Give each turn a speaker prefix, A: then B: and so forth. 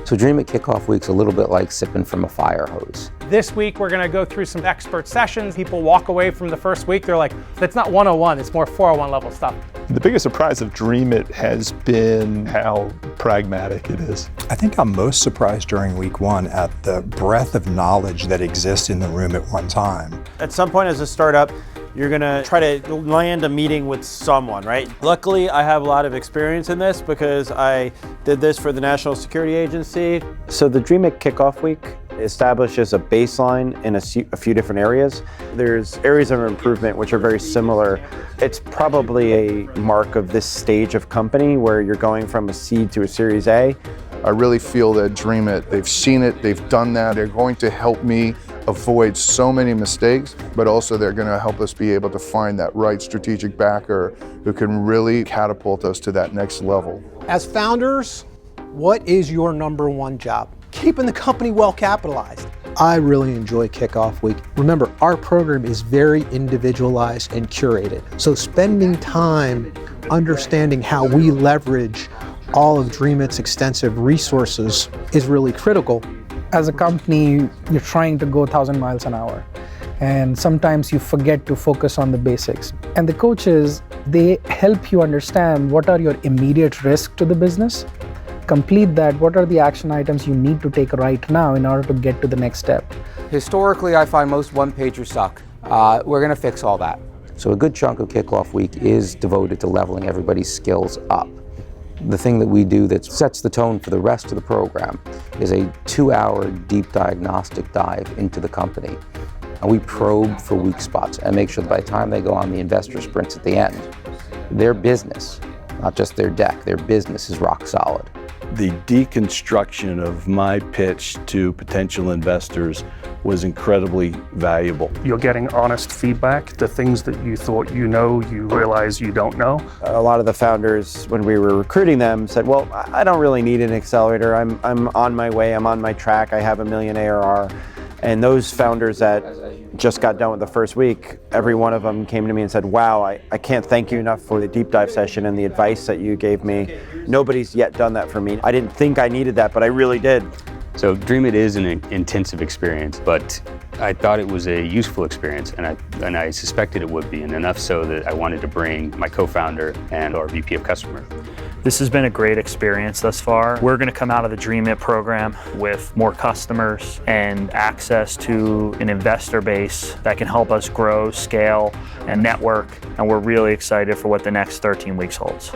A: So Dreamit Kickoff Week's a little bit like sipping from a fire hose.
B: This week, we're gonna go through some expert sessions. People walk away from the first week, they're like, that's not 101, it's more 401 level stuff.
C: The biggest surprise of Dreamit has been how pragmatic it is.
D: I think I'm most surprised during week one at the breadth of knowledge that exists in the room at one time.
E: At some point as a startup, you're gonna try to land a meeting with someone, right? Luckily, I have a lot of experience in this because I did this for the National Security Agency. So the Dreamit Kickoff Week establishes a baseline in a few different areas. There's areas of improvement which are very similar. It's probably a mark of this stage of company where you're going from a seed to a Series A.
F: I really feel that Dreamit, they've seen it, they've done that. They're going to help me avoid so many mistakes, but also they're going to help us be able to find that right strategic backer who can really catapult us to that next level.
G: As founders, what is your number one job? Keeping the company well capitalized. I really enjoy Kickoff Week. Remember, our program is very individualized and curated. So spending time understanding how we leverage all of Dreamit's extensive resources is really critical.
H: As a company, you're trying to go 1,000 miles an hour. And sometimes you forget to focus on the basics. And the coaches, they help you understand what are your immediate risks to the business. Complete that, what are the action items you need to take right now in order to get to the next step.
A: Historically, I find most one-pagers suck. We're gonna fix all that. So a good chunk of Kickoff Week is devoted to leveling everybody's skills up. The thing that we do that sets the tone for the rest of the program is a 2-hour deep diagnostic dive into the company. And we probe for weak spots and make sure that by the time they go on the investor sprints at the end, their business, not just their deck, their business is rock solid.
I: The deconstruction of my pitch to potential investors was incredibly valuable.
C: You're getting honest feedback. The things that you thought you know, you realize you don't know.
E: A lot of the founders, when we were recruiting them, said, well, I don't really need an accelerator. I'm on my way, I'm on my track, I have $1 million ARR. And those founders that just got done with the first week, every one of them came to me and said, wow, I can't thank you enough for the deep dive session and the advice that you gave me. Nobody's yet done that for me. I didn't think I needed that, but I really did.
J: So Dreamit is an intensive experience, but I thought it was a useful experience, and I suspected it would be, and enough so that I wanted to bring my co-founder and our VP of Customer.
K: This has been a great experience thus far. We're going to come out of the Dreamit program with more customers and access to an investor base that can help us grow, scale, and network, and we're really excited for what the next 13 weeks holds.